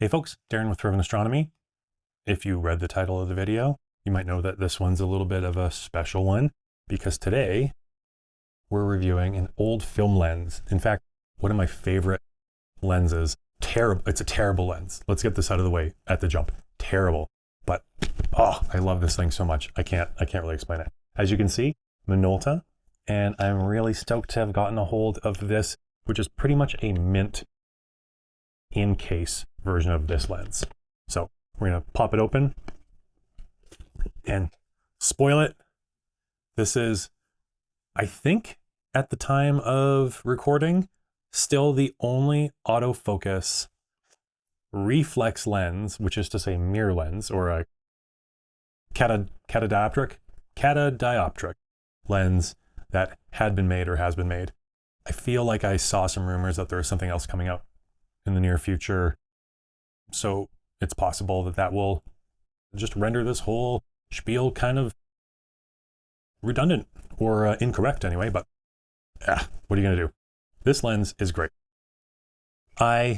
Hey folks, Darren with F8 Astronomy. If you read the title of the video, you might know that this one's a little bit of a special one because today we're reviewing an old film lens. In fact, one of my favorite lenses. It's a terrible lens. Let's get this out of the way at the jump. Terrible. But oh, I love this thing so much. I can't really explain it. As you can see, Minolta, and I'm really stoked to have gotten a hold of this, which is pretty much a mint in case version of this lens. So we're gonna pop it open and spoil it. This is, I think at the time of recording, still the only autofocus reflex lens, which is to say mirror lens, or a catadioptric lens that had been made or has been made. I feel like I saw some rumors that there is something else coming out in the near future. So it's possible that that will just render this whole spiel kind of redundant or incorrect anyway, but what are you gonna do? This lens is great. Okay,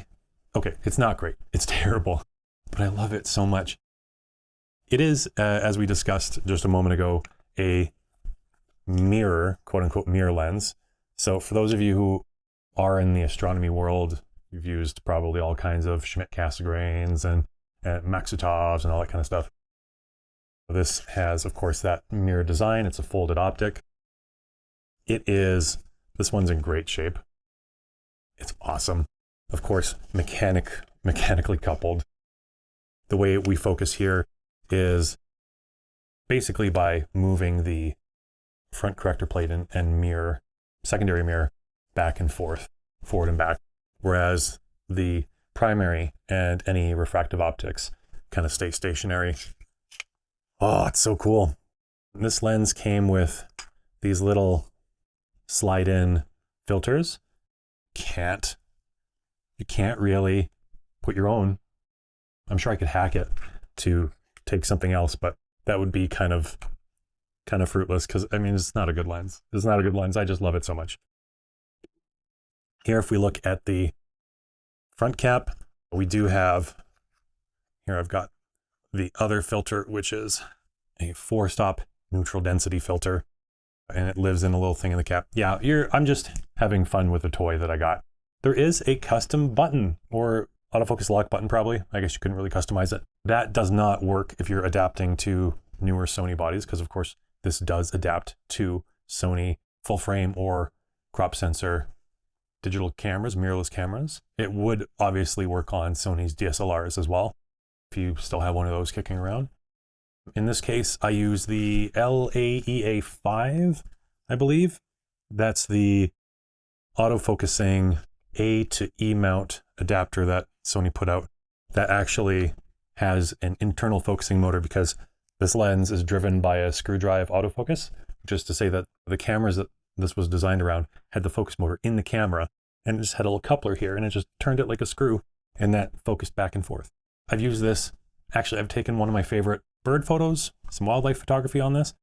it's not great. It's terrible, but I love it so much. It is, as we discussed just a moment ago, a mirror, quote unquote, mirror lens. So for those of you who are in the astronomy world, you've used probably all kinds of Schmidt-Cassegrains and Maxitovs and all that kind of stuff. This has, of course, that mirror design. It's a folded optic. This one's in great shape. It's awesome. Of course, mechanically coupled. The way we focus here is basically by moving the front corrector plate and mirror, secondary mirror, back and forth, forward and back. Whereas the primary and any refractive optics kind of stay stationary. Oh, it's so cool. This lens came with these little slide-in filters. You can't really put your own. I'm sure I could hack it to take something else, but that would be kind of fruitless because, I mean, it's not a good lens. It's not a good lens. I just love it so much. Here, if we look at the front cap, we do have, here I've got the other filter, which is a 4-stop neutral density filter, and it lives in a little thing in the cap. Yeah, I'm just having fun with the toy that I got. There is a custom button, or autofocus lock button probably. I guess you couldn't really customize it. That does not work if you're adapting to newer Sony bodies, because of course this does adapt to Sony full frame or crop sensor digital cameras, mirrorless cameras. It would obviously work on Sony's DSLRs as well, if you still have one of those kicking around. In this case, I use the LAEA5, I believe. That's the autofocusing A to E mount adapter that Sony put out that actually has an internal focusing motor, because this lens is driven by a screw drive autofocus, which is to say that the cameras that this was designed around had the focus motor in the camera, and it just had a little coupler here, and it just turned it like a screw, and that focused back and forth. I've used this. Actually, I've taken one of my favorite bird photos, some wildlife photography on this.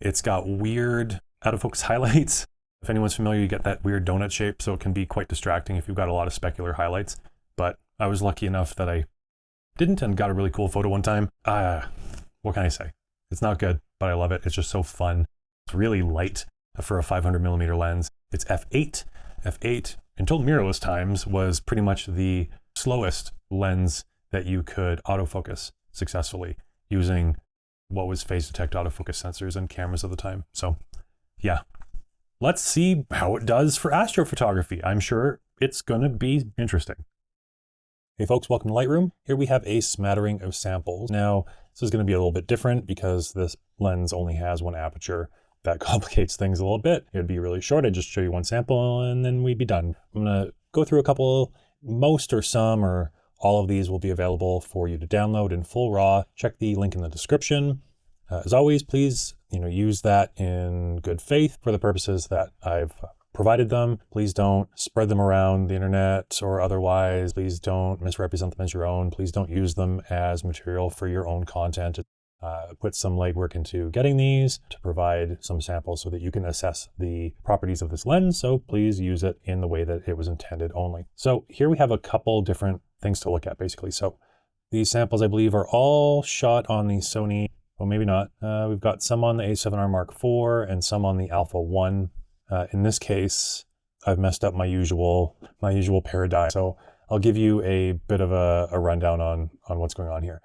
It's got weird out of focus highlights. If anyone's familiar, you get that weird donut shape, so it can be quite distracting if you've got a lot of specular highlights. But I was lucky enough that I didn't, and got a really cool photo one time. What can I say? It's not good, but I love it. It's just so fun. It's really light for a 500mm lens. It's F8. F8, until mirrorless times, was pretty much the slowest lens that you could autofocus successfully using what was phase detect autofocus sensors and cameras at the time. So yeah, let's see how it does for astrophotography. I'm sure it's gonna be interesting. Hey folks, welcome to Lightroom. Here we have a smattering of samples. Now, this is gonna be a little bit different because this lens only has one aperture. That complicates things a little bit. It'd be really short. I'd just show you one sample and then we'd be done. I'm gonna go through a couple, most or some or all of these will be available for you to download in full RAW. Check the link in the description. As always, please use that in good faith for the purposes that I've provided them. Please don't spread them around the internet or otherwise. Please don't misrepresent them as your own. Please don't use them as material for your own content. put some legwork into getting these to provide some samples so that you can assess the properties of this lens. So please use it in the way that it was intended only. So here we have a couple different things to look at basically. So these samples, I believe, are all shot on the Sony, well, maybe not. We've got some on the A7R Mark IV and some on the Alpha 1. In this case, I've messed up my usual paradigm. So I'll give you a bit of a rundown on what's going on here.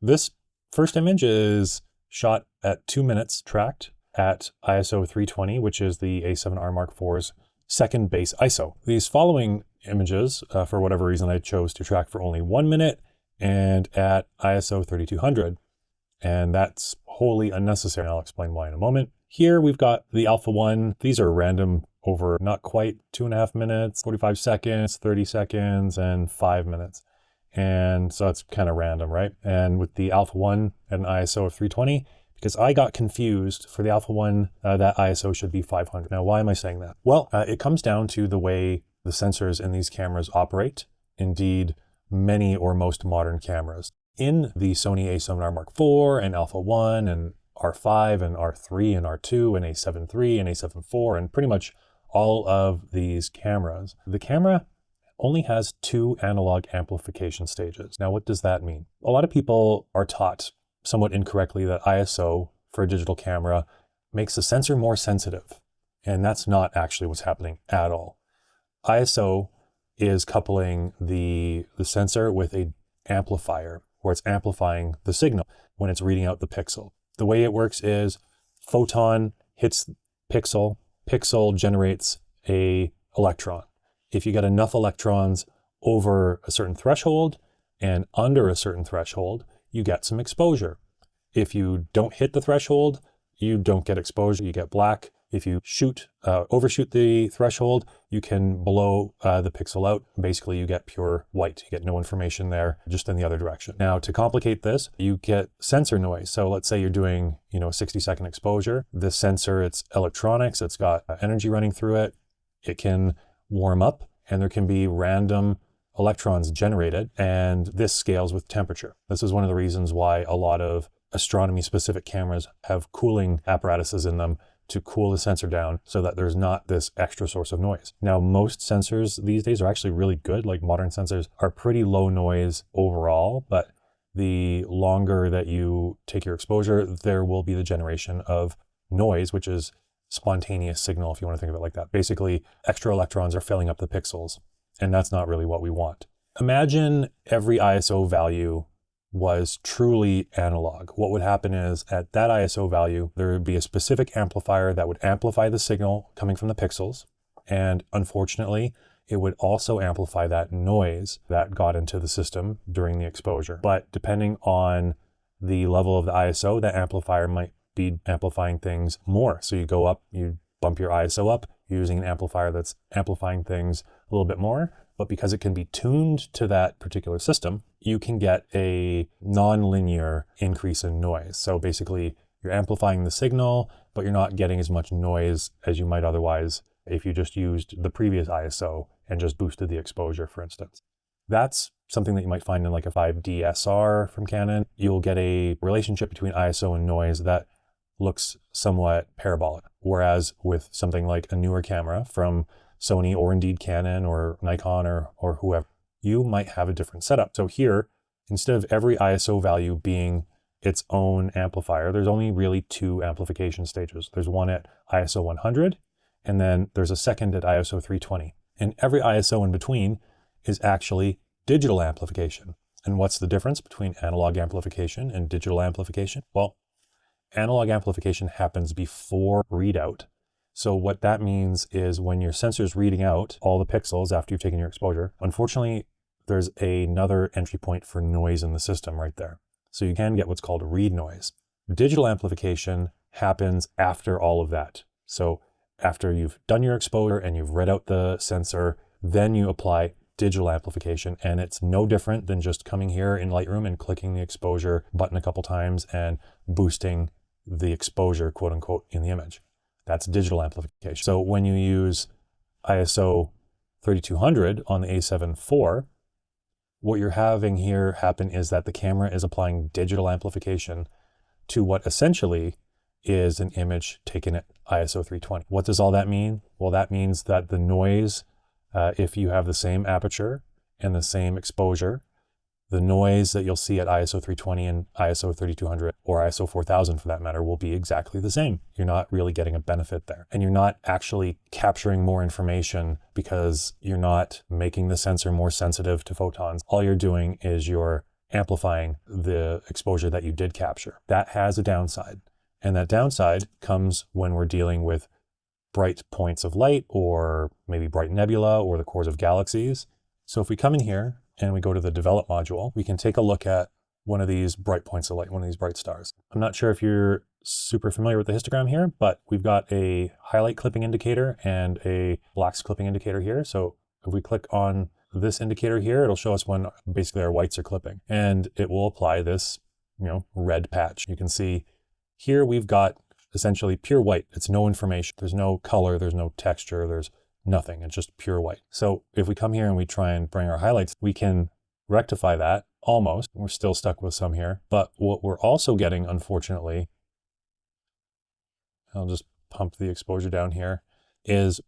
This first image is shot at 2 minutes tracked at ISO 320, which is the A7R Mark IV's second base ISO. These following images, for whatever reason, I chose to track for only 1 minute and at ISO 3200. And that's wholly unnecessary. I'll explain why in a moment. Here we've got the Alpha 1. These are random over not quite 2.5 minutes, 45 seconds, 30 seconds, and 5 minutes. And so it's kind of random, right? And with the Alpha 1 at an ISO of 320, because I got confused for the Alpha 1, that ISO should be 500. Now, why am I saying that? Well, it comes down to the way the sensors in these cameras operate. Indeed, many or most modern cameras. In the Sony A7R Mark IV and Alpha 1 and R5 and R3 and R2 and A7 III and A7 IV and pretty much all of these cameras, the camera only has 2 analog amplification stages. Now, what does that mean? A lot of people are taught somewhat incorrectly that ISO for a digital camera makes the sensor more sensitive. And that's not actually what's happening at all. ISO is coupling the sensor with an amplifier, where it's amplifying the signal when it's reading out the pixel. The way it works is photon hits pixel, pixel generates a electron. If you get enough electrons over a certain threshold and under a certain threshold, you get some exposure. If you don't hit the threshold, you don't get exposure, you get black. If you overshoot the threshold, you can blow the pixel out. Basically, you get pure white. You get no information there, just in the other direction. Now, to complicate this, you get sensor noise. So let's say you're doing, a 60-second exposure. This sensor, it's electronics. It's got energy running through it. It can warm up, and there can be random electrons generated, and this scales with temperature. This is one of the reasons why a lot of astronomy-specific cameras have cooling apparatuses in them to cool the sensor down so that there's not this extra source of noise. Now, most sensors these days are actually really good. Like modern sensors are pretty low noise overall, but the longer that you take your exposure, there will be the generation of noise, which is spontaneous signal, if you want to think of it like that. Basically, extra electrons are filling up the pixels, and that's not really what we want. Imagine every ISO value was truly analog. What would happen is at that ISO value, there would be a specific amplifier that would amplify the signal coming from the pixels. And unfortunately, it would also amplify that noise that got into the system during the exposure. But depending on the level of the ISO, that amplifier might be amplifying things more. So you go up, you bump your ISO up using an amplifier that's amplifying things a little bit more. But because it can be tuned to that particular system, you can get a non-linear increase in noise. So basically, you're amplifying the signal, but you're not getting as much noise as you might otherwise if you just used the previous ISO and just boosted the exposure, for instance. That's something that you might find in like a 5D SR from Canon. You'll get a relationship between ISO and noise that looks somewhat parabolic. Whereas with something like a newer camera from Sony or indeed Canon or Nikon or whoever, you might have a different setup. So here, instead of every ISO value being its own amplifier, there's only really 2 amplification stages. There's one at ISO 100, and then there's a second at ISO 320. And every ISO in between is actually digital amplification. And what's the difference between analog amplification and digital amplification? Well, analog amplification happens before readout. So what that means is when your sensor's reading out all the pixels after you've taken your exposure, unfortunately, there's another entry point for noise in the system right there. So you can get what's called read noise. Digital amplification happens after all of that. So after you've done your exposure and you've read out the sensor, then you apply digital amplification. And it's no different than just coming here in Lightroom and clicking the exposure button a couple times and boosting the exposure, quote unquote, in the image. That's digital amplification. So when you use ISO 3200 on the A7 IV, what you're having here happen is that the camera is applying digital amplification to what essentially is an image taken at ISO 320. What does all that mean? Well, that means that the noise, if you have the same aperture and the same exposure, the noise that you'll see at ISO 320 and ISO 3200 or ISO 4000 for that matter will be exactly the same. You're not really getting a benefit there. And you're not actually capturing more information because you're not making the sensor more sensitive to photons. All you're doing is you're amplifying the exposure that you did capture. That has a downside. And that downside comes when we're dealing with bright points of light or maybe bright nebula or the cores of galaxies. So if we come in here and we go to the develop module, we can take a look at one of these bright points of light, one of these bright stars. I'm not sure if you're super familiar with the histogram here, but we've got a highlight clipping indicator and a blacks clipping indicator here. So if we click on this indicator here, it'll show us when basically our whites are clipping, and it will apply this, red patch. You can see here we've got essentially pure white. It's no information. There's no color, there's no texture, there's nothing. It's just pure white. So if we come here and we try and bring our highlights, we can rectify that almost. We're still stuck with some here. But what we're also getting, unfortunately, I'll just pump the exposure down here, is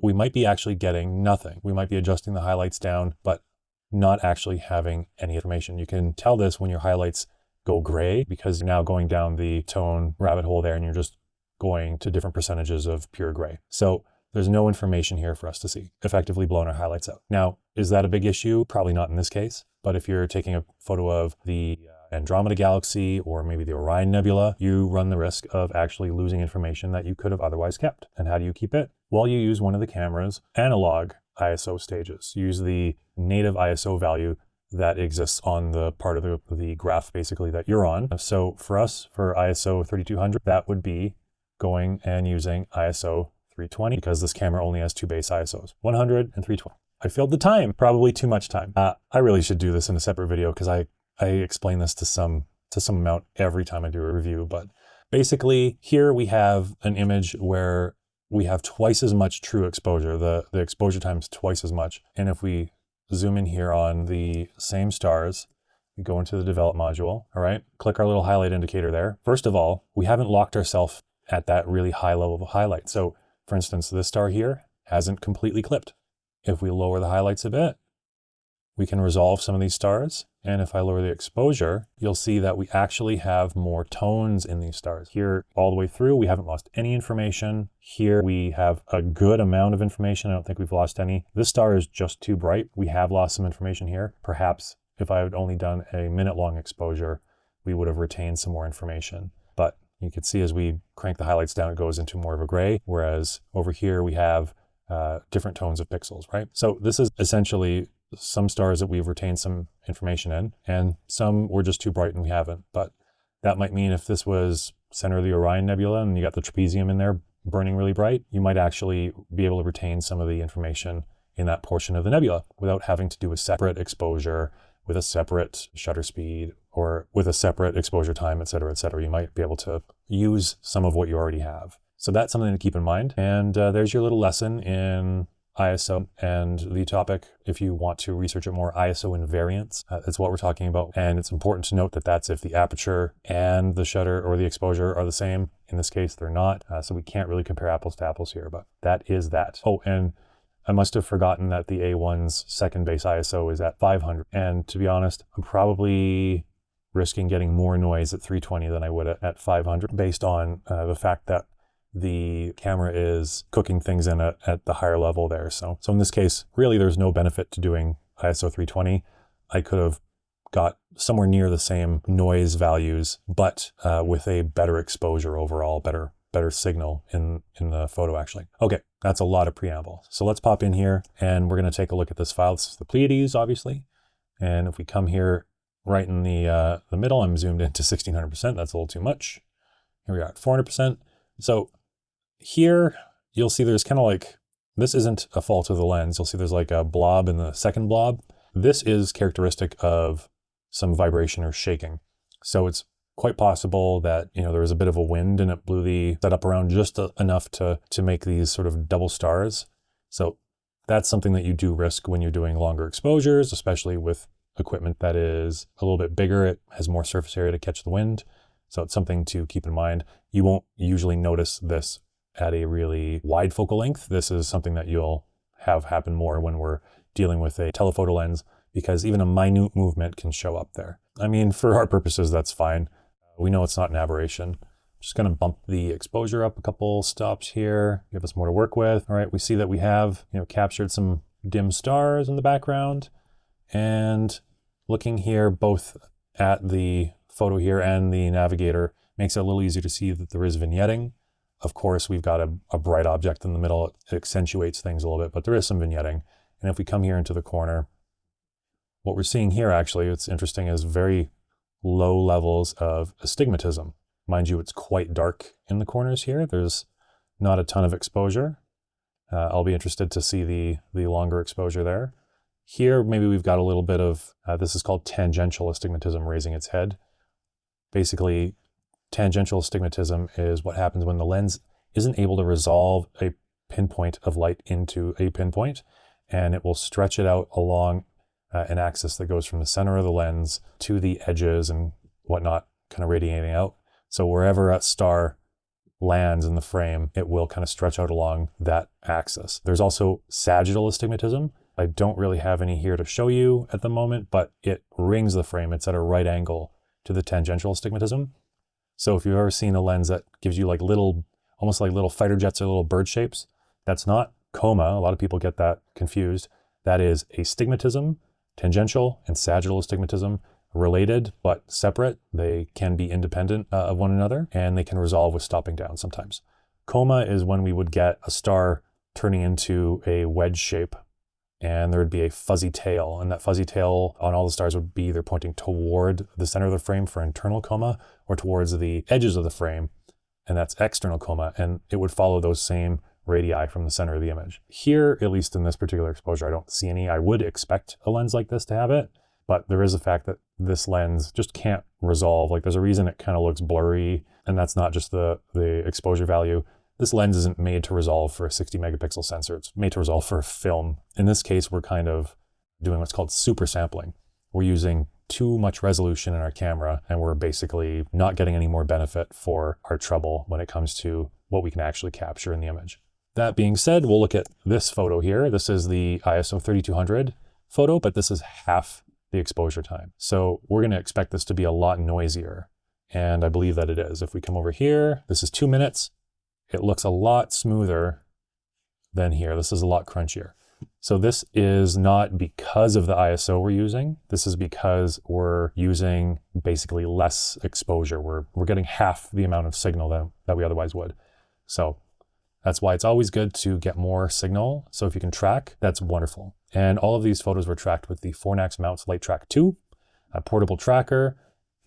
we might be actually getting nothing. We might be adjusting the highlights down, but not actually having any information. You can tell this when your highlights go gray because you're now going down the tone rabbit hole there and you're just going to different percentages of pure gray. So there's no information here for us to see, effectively blowing our highlights out. Now, is that a big issue? Probably not in this case, but if you're taking a photo of the Andromeda Galaxy or maybe the Orion Nebula, you run the risk of actually losing information that you could have otherwise kept. And how do you keep it? Well, you use one of the camera's analog ISO stages. Use the native ISO value that exists on the part of the graph basically that you're on. So for us, for ISO 3200, that would be going and using ISO 320 because this camera only has two base ISOs, 100 and 320. I filled the time, probably too much time. I really should do this in a separate video because I explain this to some amount every time I do a review. But basically here we have an image where we have twice as much true exposure. The exposure time is twice as much. And if we zoom in here on the same stars, we go into the develop module, all right? Click our little highlight indicator there. First of all, we haven't locked ourselves at that really high level of highlight. So for instance, this star here hasn't completely clipped. If we lower the highlights a bit, we can resolve some of these stars. And if I lower the exposure, you'll see that we actually have more tones in these stars. Here, all the way through, we haven't lost any information. Here, we have a good amount of information. I don't think we've lost any. This star is just too bright. We have lost some information here. Perhaps if I had only done a minute-long exposure, we would have retained some more information. But you can see as we crank the highlights down, it goes into more of a gray, whereas over here we have different tones of pixels, right? So this is essentially some stars that we've retained some information in, and some were just too bright and we haven't. But that might mean if this was center of the Orion Nebula and you got the trapezium in there burning really bright, you might actually be able to retain some of the information in that portion of the nebula without having to do a separate exposure with a separate shutter speed or with a separate exposure time, et cetera, et cetera. You might be able to use some of what you already have. So that's something to keep in mind. And there's your little lesson in ISO and the topic. If you want to research it more, ISO invariance, that's what we're talking about. And it's important to note that that's if the aperture and the shutter or the exposure are the same. In this case, they're not. So we can't really compare apples to apples here, but that is that. Oh, and I must have forgotten that the A1's second base ISO is at 500. And to be honest, I'm probably risking getting more noise at 320 than I would at 500 based on the fact that the camera is cooking things in at the higher level there. So in this case, really there's no benefit to doing ISO 320. I could have got somewhere near the same noise values, but with a better exposure overall, better signal in the photo actually. Okay, that's a lot of preamble. So let's pop in here and we're gonna take a look at this file. This is the Pleiades, obviously. And if we come here right in the middle, I'm zoomed into 1600%. That's a little too much. Here we are at 400%. So here, you'll see there's kind of like, this isn't a fault of the lens. You'll see there's like a blob in the second blob. This is characteristic of some vibration or shaking. So it's quite possible that, there was a bit of a wind and it blew the setup around just enough to make these sort of double stars. So that's something that you do risk when you're doing longer exposures, especially with equipment that is a little bit bigger. It has more surface area to catch the wind. So it's something to keep in mind. You won't usually notice this at a really wide focal length. This is something that you'll have happen more when we're dealing with a telephoto lens, because even a minute movement can show up there. I mean, for our purposes, that's fine. We know it's not an aberration. Just going to bump the exposure up a couple stops here, give us more to work with. All right, we see that we have, captured some dim stars in the background, and looking here both at the photo here and the navigator makes it a little easier to see that there is vignetting. Of course, we've got a bright object in the middle. It accentuates things a little bit, but there is some vignetting. And if we come here into the corner, what we're seeing here, actually, it's interesting, is very low levels of astigmatism. Mind you, it's quite dark in the corners here. There's not a ton of exposure. I'll be interested to see the longer exposure there. Here, maybe we've got a little bit of, this is called tangential astigmatism raising its head. Basically, tangential astigmatism is what happens when the lens isn't able to resolve a pinpoint of light into a pinpoint, and it will stretch it out along an axis that goes from the center of the lens to the edges and whatnot, kind of radiating out. So wherever a star lands in the frame, it will kind of stretch out along that axis. There's also sagittal astigmatism. I don't really have any here to show you at the moment, but it rings the frame. It's at a right angle to the tangential astigmatism. So if you've ever seen a lens that gives you like almost like little fighter jets or little bird shapes, that's not coma. A lot of people get that confused. That is astigmatism. Tangential and sagittal astigmatism, related but separate. They can be independent of one another, and they can resolve with stopping down sometimes. Coma is when we would get a star turning into a wedge shape, and there would be a fuzzy tail, and that fuzzy tail on all the stars would be either pointing toward the center of the frame for internal coma or towards the edges of the frame, and that's external coma, and it would follow those same radii from the center of the image. Here, at least in this particular exposure, I don't see any. I would expect a lens like this to have it, but there is a fact that this lens just can't resolve. Like, there's a reason it kind of looks blurry, and that's not just the exposure value. This lens isn't made to resolve for a 60 megapixel sensor. It's made to resolve for a film. In this case, we're kind of doing what's called super sampling. We're using too much resolution in our camera, and we're basically not getting any more benefit for our trouble when it comes to what we can actually capture in the image. That being said, we'll look at this photo here. This is the ISO 3200 photo, but this is half the exposure time. So we're going to expect this to be a lot noisier, and I believe that it is. If we come over here, this is 2 minutes. It looks a lot smoother than here. This is a lot crunchier. So this is not because of the ISO we're using. This is because we're using basically less exposure. We're getting half the amount of signal that we otherwise would. So that's why it's always good to get more signal. So if you can track, that's wonderful. And all of these photos were tracked with the Fornax Mounts Light Track 2, a portable tracker.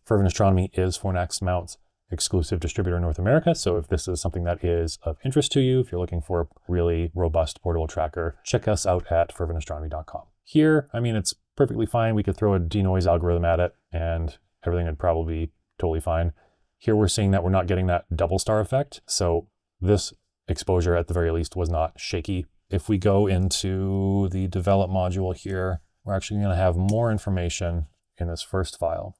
Fervent Astronomy is Fornax Mounts exclusive distributor in North America. So if this is something that is of interest to you, if you're looking for a really robust portable tracker, check us out at ferventastronomy.com. Here, I mean, it's perfectly fine. We could throw a denoise algorithm at it and everything would probably be totally fine. Here we're seeing that we're not getting that double star effect. So this exposure at the very least was not shaky. If we go into the develop module here, we're actually going to have more information in this first file.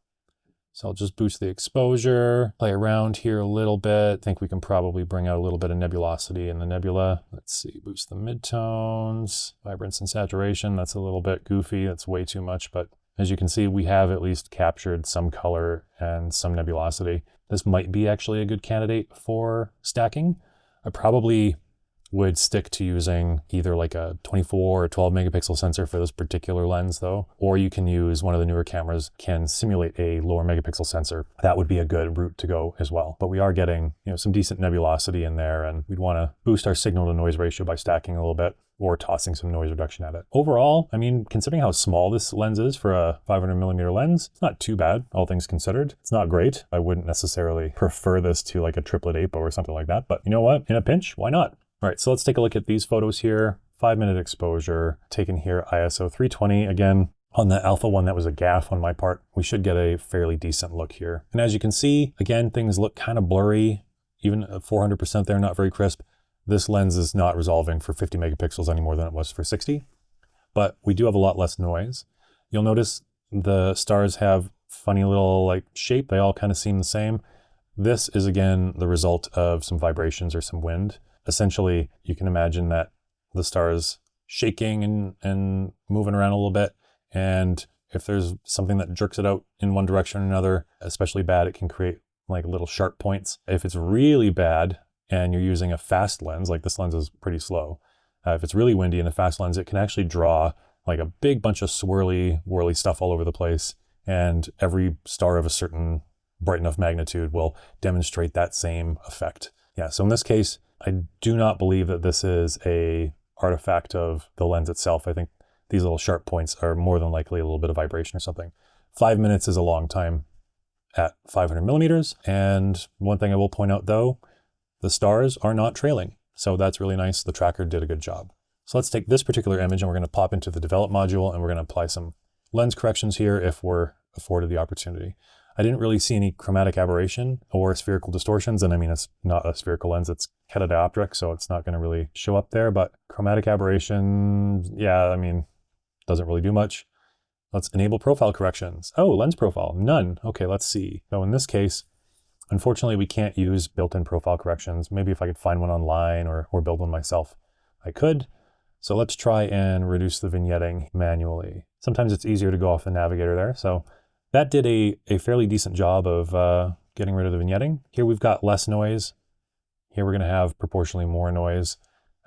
So I'll just boost the exposure, play around here a little bit. I think we can probably bring out a little bit of nebulosity in the nebula. Let's see, boost the midtones, vibrance and saturation. That's a little bit goofy. That's way too much, but as you can see, we have at least captured some color and some nebulosity. This might be actually a good candidate for stacking. I probably would stick to using either like a 24 or 12 megapixel sensor for this particular lens though, or you can use one of the newer cameras can simulate a lower megapixel sensor. That would be a good route to go as well. But we are getting, some decent nebulosity in there, and we'd want to boost our signal to noise ratio by stacking a little bit or tossing some noise reduction at it. Overall, I mean, considering how small this lens is for a 500 millimeter lens, it's not too bad, all things considered. It's not great. I wouldn't necessarily prefer this to like a triplet apo or something like that, but you know what? In a pinch, why not? All right, so let's take a look at these photos here. 5-minute exposure taken here, ISO 320. Again, on the alpha one, that was a gaffe on my part. We should get a fairly decent look here. And as you can see, again, things look kind of blurry, even at 400% there, not very crisp. This lens is not resolving for 50 megapixels any more than it was for 60, but we do have a lot less noise. You'll notice the stars have funny little like shape. They all kind of seem the same. This is again the result of some vibrations or some wind. Essentially, you can imagine that the star is shaking and moving around a little bit. And if there's something that jerks it out in one direction or another, especially bad, it can create like little sharp points. If it's really bad and you're using a fast lens, like this lens is pretty slow. If it's really windy and a fast lens, it can actually draw like a big bunch of swirly, whirly stuff all over the place. And every star of a certain bright enough magnitude will demonstrate that same effect. Yeah, so in this case, I do not believe that this is a artifact of the lens itself. I think these little sharp points are more than likely a little bit of vibration or something. 5 minutes is a long time at 500 millimeters. And one thing I will point out though, the stars are not trailing. So that's really nice. The tracker did a good job. So let's take this particular image and we're going to pop into the develop module and we're going to apply some lens corrections here if we're afforded the opportunity. I didn't really see any chromatic aberration or spherical distortions. And I mean, it's not a spherical lens, it's catadioptric, so it's not going to really show up there. But chromatic aberration, yeah, I mean, doesn't really do much. Let's enable profile corrections. Oh, lens profile, none. Okay, let's see. So in this case, unfortunately, we can't use built-in profile corrections. Maybe if I could find one online or build one myself, I could. So let's try and reduce the vignetting manually. Sometimes it's easier to go off the navigator there. So that did a fairly decent job of getting rid of the vignetting. Here we've got less noise. Here we're going to have proportionally more noise.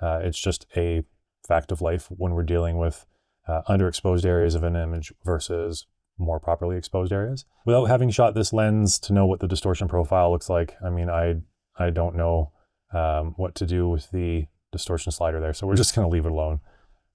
It's just a fact of life when we're dealing with underexposed areas of an image versus more properly exposed areas. Without having shot this lens to know what the distortion profile looks like, I mean, I don't know what to do with the distortion slider there, so we're just going to leave it alone.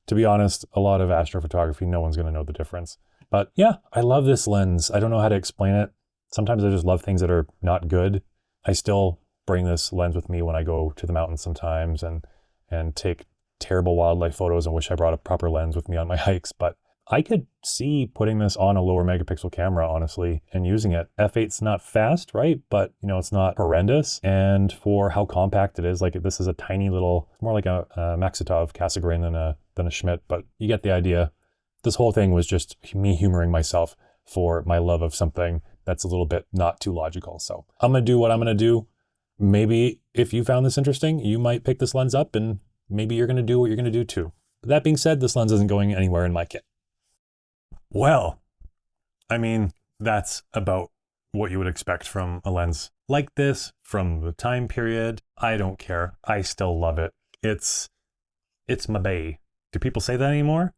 To be honest, a lot of astrophotography, no one's going to know the difference. But yeah, I love this lens. I don't know how to explain it. Sometimes I just love things that are not good. I still bring this lens with me when I go to the mountains sometimes and take terrible wildlife photos and wish I brought a proper lens with me on my hikes. But I could see putting this on a lower megapixel camera, honestly, and using it. F8's not fast, right? But you know, it's not horrendous. And for how compact it is, like this is a tiny little, more like a Maxitov Cassegrain than a Schmidt, but you get the idea. This whole thing was just me humoring myself for my love of something that's a little bit not too logical. So I'm going to do what I'm going to do. Maybe if you found this interesting, you might pick this lens up and maybe you're going to do what you're going to do too. But that being said, this lens isn't going anywhere in my kit. Well, I mean, that's about what you would expect from a lens like this, from the time period. I don't care. I still love it. It's my bae. Do people say that anymore?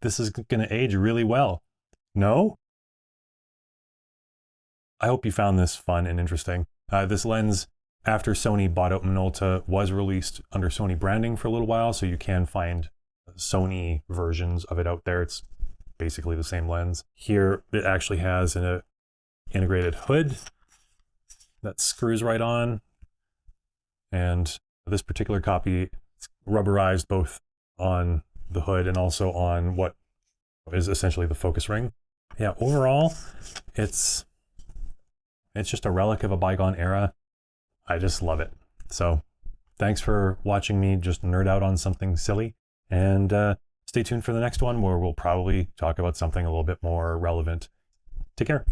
This is going to age really well. No? I hope you found this fun and interesting. This lens, after Sony bought out Minolta, was released under Sony branding for a little while, so you can find Sony versions of it out there. It's basically the same lens. Here, it actually has an integrated hood that screws right on. And this particular copy is rubberized both on the hood and also on what is essentially the focus ring. Yeah, overall, it's just a relic of a bygone era. I just love it. So thanks for watching me just nerd out on something silly, and stay tuned for the next one where we'll probably talk about something a little bit more relevant. Take care.